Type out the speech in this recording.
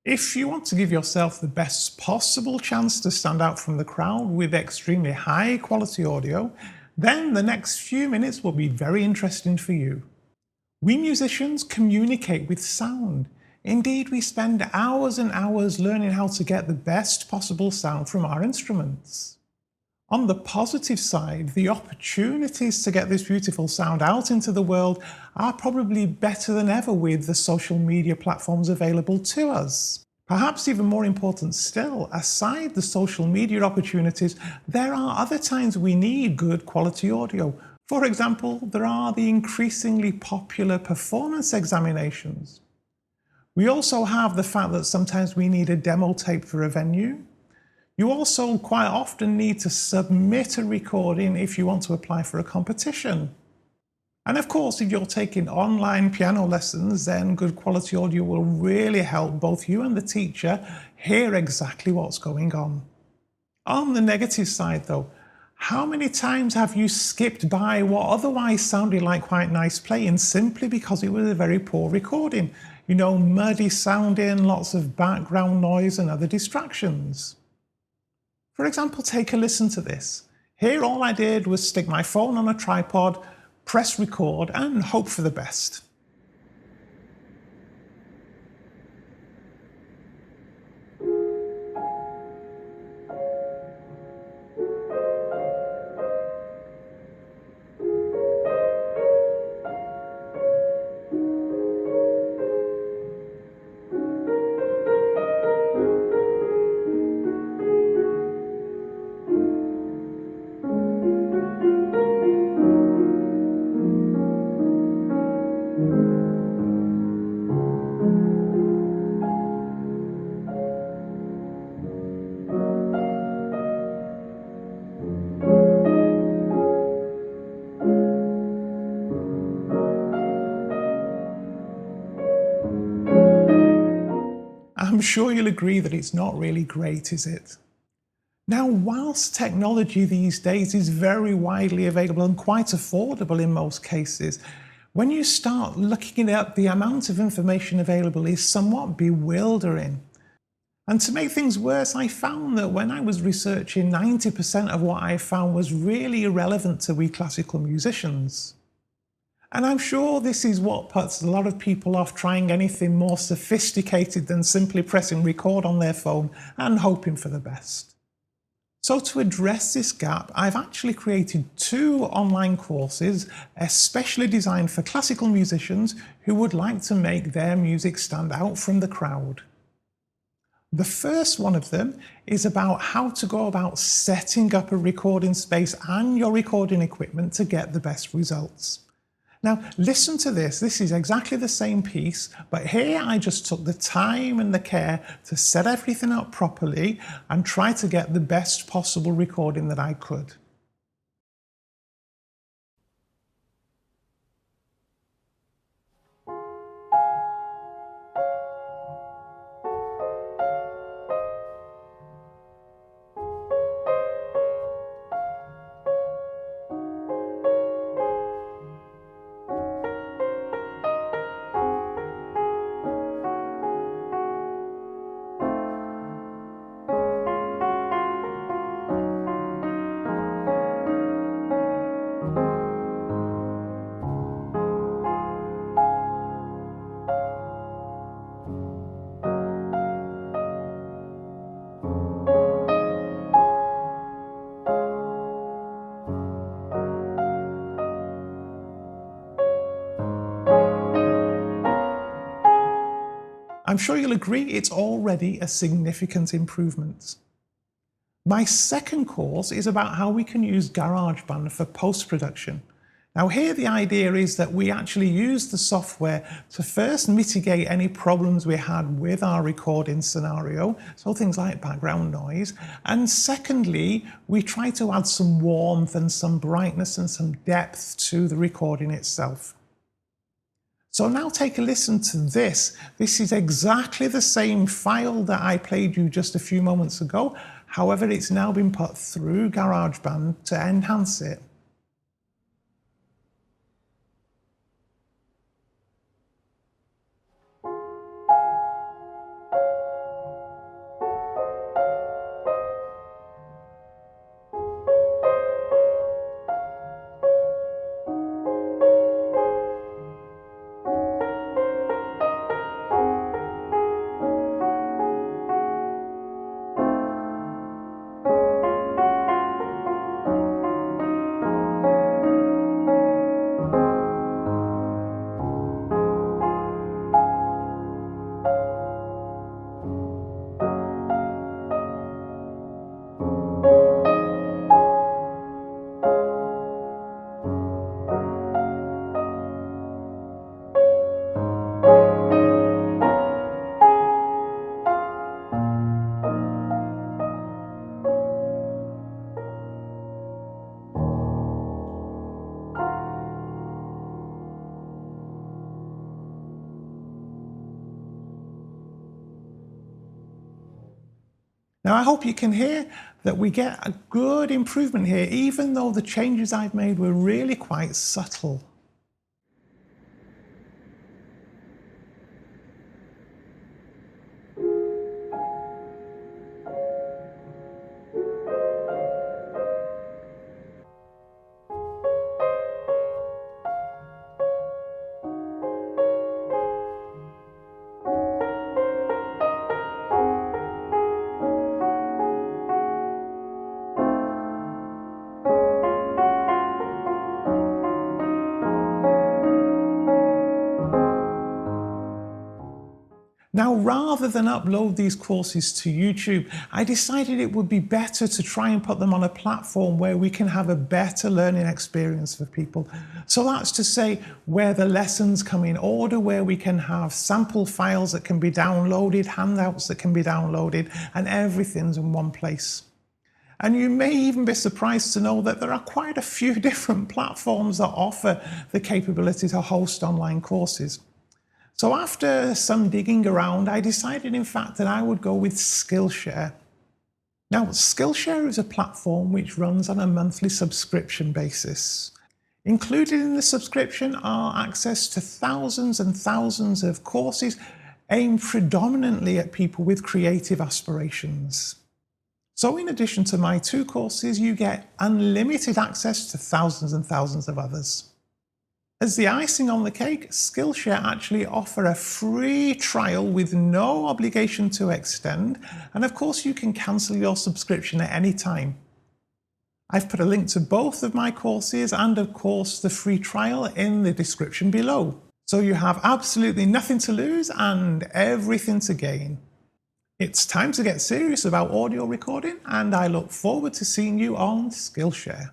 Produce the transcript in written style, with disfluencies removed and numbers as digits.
If you want to give yourself the best possible chance to stand out from the crowd with extremely high quality audio, then the next few minutes will be very interesting for you. We musicians communicate with sound. Indeed, we spend hours and hours learning how to get the best possible sound from our instruments. On the positive side, the opportunities to get this beautiful sound out into the world are probably better than ever with the social media platforms available to us. Perhaps even more important still, aside the social media opportunities, there are other times we need good quality audio. For example, there are the increasingly popular performance examinations. We also have the fact that sometimes we need a demo tape for a venue. You also quite often need to submit a recording if you want to apply for a competition. And of course, if you're taking online piano lessons, then good quality audio will really help both you and the teacher hear exactly what's going on. On the negative side though, how many times have you skipped by what otherwise sounded like quite nice playing simply because it was a very poor recording? You know, muddy sounding, lots of background noise and other distractions. For example, take a listen to this. Here all I did was stick my phone on a tripod, press record and hope for the best. I'm sure you'll agree that it's not really great, is it? Now, whilst technology these days is very widely available and quite affordable in most cases, when you start looking at the amount of information available is somewhat bewildering. And to make things worse, I found that when I was researching, 90% of what I found was really irrelevant to we classical musicians. And I'm sure this is what puts a lot of people off trying anything more sophisticated than simply pressing record on their phone and hoping for the best. So to address this gap, I've actually created 2 online courses especially designed for classical musicians who would like to make their music stand out from the crowd. The first one of them is about how to go about setting up a recording space and your recording equipment to get the best results. Now, listen to this. This is exactly the same piece, but here I just took the time and the care to set everything up properly and try to get the best possible recording that I could. I'm sure you'll agree it's already a significant improvement. My second course is about how we can use GarageBand for post-production. Now here the idea is that we actually use the software to first mitigate any problems we had with our recording scenario, so things like background noise, and secondly, we try to add some warmth and some brightness and some depth to the recording itself. So now take a listen to this. This is exactly the same file that I played you just a few moments ago. However, it's now been put through GarageBand to enhance it. Now, I hope you can hear that we get a good improvement here, even though the changes I've made were really quite subtle. Now, rather than upload these courses to YouTube, I decided it would be better to try and put them on a platform where we can have a better learning experience for people. So that's to say, where the lessons come in order, where we can have sample files that can be downloaded, handouts that can be downloaded, and everything's in one place. And you may even be surprised to know that there are quite a few different platforms that offer the capability to host online courses. So after some digging around, I decided in fact that I would go with Skillshare. Now, Skillshare is a platform which runs on a monthly subscription basis. Included in the subscription are access to thousands and thousands of courses aimed predominantly at people with creative aspirations. So in addition to my 2 courses, you get unlimited access to thousands and thousands of others. As the icing on the cake, Skillshare actually offer a free trial with no obligation to extend, and of course you can cancel your subscription at any time. I've put a link to both of my courses and of course the free trial in the description below. So you have absolutely nothing to lose and everything to gain. It's time to get serious about audio recording, and I look forward to seeing you on Skillshare.